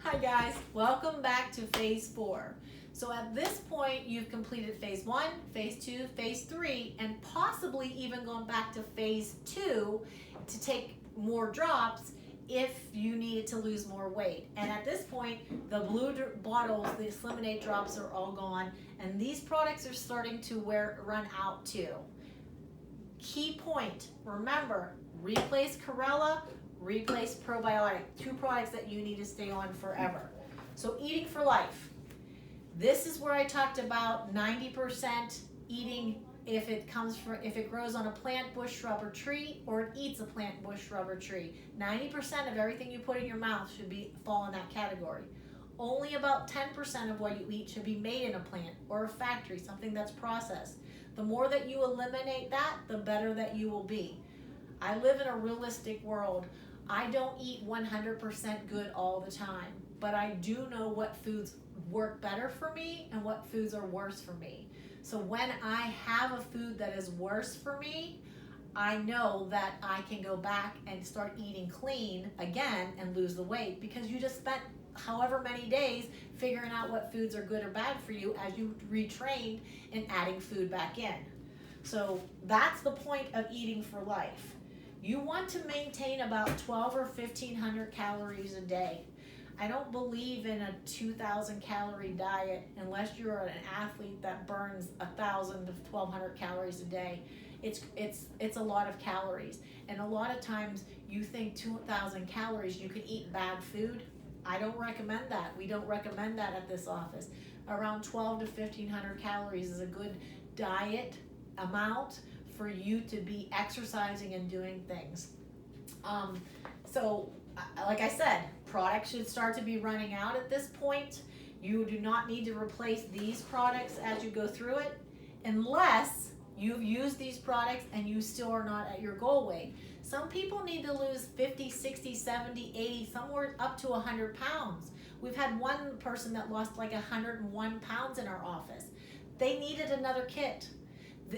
Hi guys, welcome back to phase 4. So at this point, you've completed phase 1, phase 2, phase 3, and possibly even going back to phase 2 to take more drops if you needed to lose more weight. And at this point, the blue bottles, the Sliminate drops are all gone, and these products are starting to run out too. Key point, remember, replace Corella, replace probiotic, 2 products that you need to stay on forever. So eating for life. This is where I talked about 90% eating if it grows on a plant, bush, shrub, or tree, or it eats a plant, bush, shrub, or tree. 90% of everything you put in your mouth should fall in that category. Only about 10% of what you eat should be made in a plant or a factory, something that's processed. The more that you eliminate that, the better that you will be. I live in a realistic world. I don't eat 100% good all the time, but I do know what foods work better for me and what foods are worse for me. So when I have a food that is worse for me, I know that I can go back and start eating clean again and lose the weight, because you just spent however many days figuring out what foods are good or bad for you as you retrained in adding food back in. So that's the point of eating for life. You want to maintain about 12 or 1,500 calories a day. I don't believe in a 2,000 calorie diet unless you're an athlete that burns 1,000 to 1,200 calories a day. It's a lot of calories, and a lot of times you think 2,000 calories you can eat bad food. I don't recommend that. We don't recommend that at this office. Around 12 to 1,500 calories is a good diet amount for you to be exercising and doing things. So like I said, products should start to be running out at this point. You do not need to replace these products as you go through it, unless you've used these products and you still are not at your goal weight. Some people need to lose 50, 60, 70, 80, somewhere up to 100 pounds. We've had one person that lost like 101 pounds in our office. They needed another kit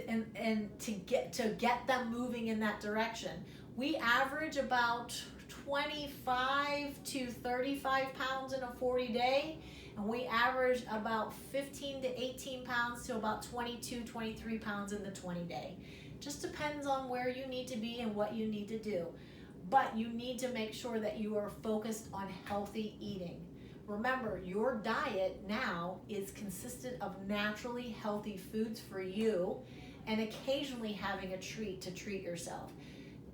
and to get them moving in that direction. We average about 25 to 35 pounds in a 40-day, and we average about 15 to 18 pounds to about 22, 23 pounds in the 20-day. Just depends on where you need to be and what you need to do. But you need to make sure that you are focused on healthy eating. Remember, your diet now is consistent of naturally healthy foods for you, and occasionally having a treat to treat yourself.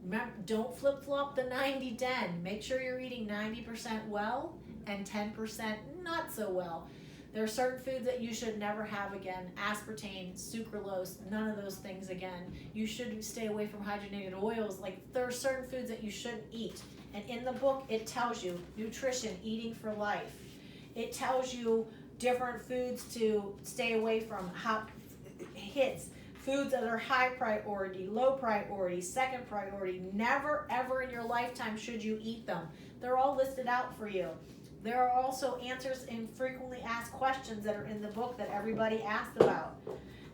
Remember, don't flip-flop the 90-10. Make sure you're eating 90% well and 10% not so well. There are certain foods that you should never have again. Aspartame, sucralose, none of those things again. You should stay away from hydrogenated oils. Like, there are certain foods that you shouldn't eat. And in the book, it tells you nutrition, eating for life. It tells you different foods to stay away from, hits, foods that are high priority, low priority, second priority. Never ever in your lifetime should you eat them. They're all listed out for you. There are also answers in frequently asked questions that are in the book that everybody asked about.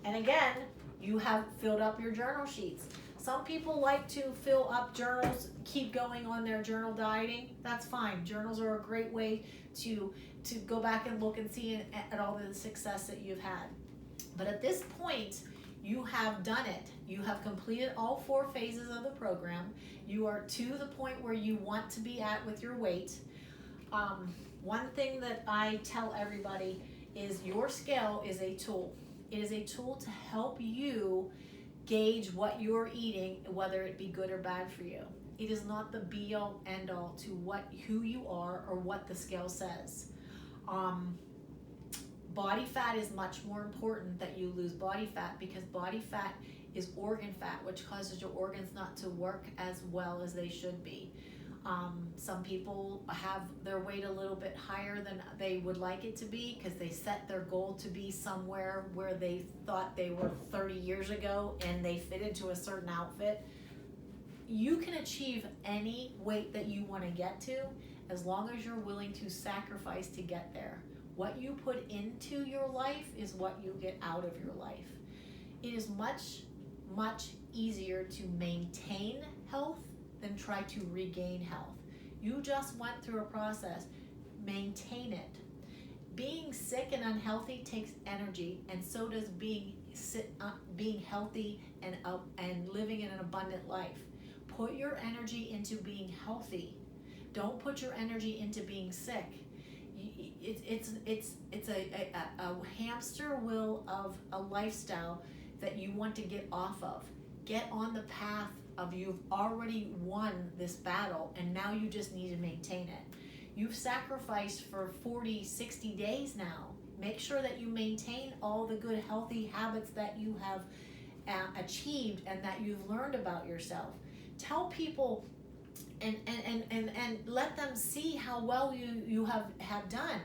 And again, you have filled up your journal sheets. Some people like to fill up journals, keep going on their journal dieting. That's fine. Journals are a great way to go back and look and see at all the success that you've had. But at this point, you have done it. You have completed all 4 phases of the program. You are to the point where you want to be at with your weight. One thing that I tell everybody is your scale is a tool. It is a tool to help you gauge what you're eating, whether it be good or bad for you. It is not the be-all, end-all to who you are or what the scale says. Body fat is much more important that you lose body fat, because body fat is organ fat, which causes your organs not to work as well as they should be. Some people have their weight a little bit higher than they would like it to be because they set their goal to be somewhere where they thought they were 30 years ago and they fit into a certain outfit. You can achieve any weight that you want to get to as long as you're willing to sacrifice to get there. What you put into your life is what you get out of your life. It is much, much easier to maintain health than try to regain health. You just went through a process. maintain it. Being sick and unhealthy takes energy, and so does being healthy and living in an abundant life. Put your energy into being healthy. Don't put your energy into being sick. It's a hamster wheel of a lifestyle that you want to get off of. Get on the path of you've already won this battle, and now you just need to maintain it. You've sacrificed for 40, 60 days now. Make sure that you maintain all the good, healthy habits that you have achieved and that you've learned about yourself. Tell people and let them see how well you have done.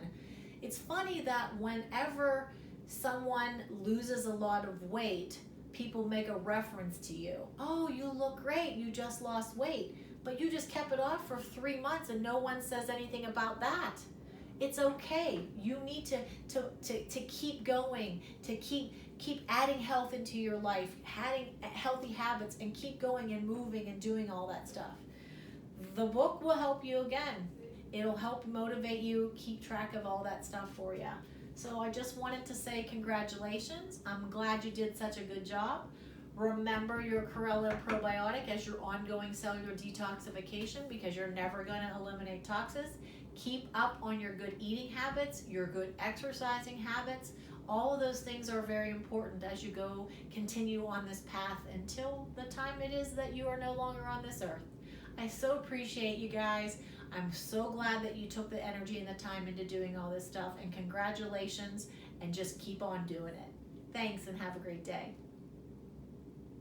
It's funny that whenever someone loses a lot of weight, people make a reference to you. Oh, you look great, you just lost weight. But you just kept it off for 3 months and no one says anything about that. It's okay. You need to keep going, to keep adding health into your life, adding healthy habits, and keep going and moving and doing all that stuff. The book will help you again. It'll help motivate you, keep track of all that stuff for you. So I just wanted to say congratulations. I'm glad you did such a good job. Remember your Corella probiotic as your ongoing cellular detoxification, because you're never going to eliminate toxins. Keep up on your good eating habits, your good exercising habits. All of those things are very important as you continue on this path until the time it is that you are no longer on this earth. I so appreciate you guys. I'm so glad that you took the energy and the time into doing all this stuff, and congratulations, and just keep on doing it. Thanks, and have a great day.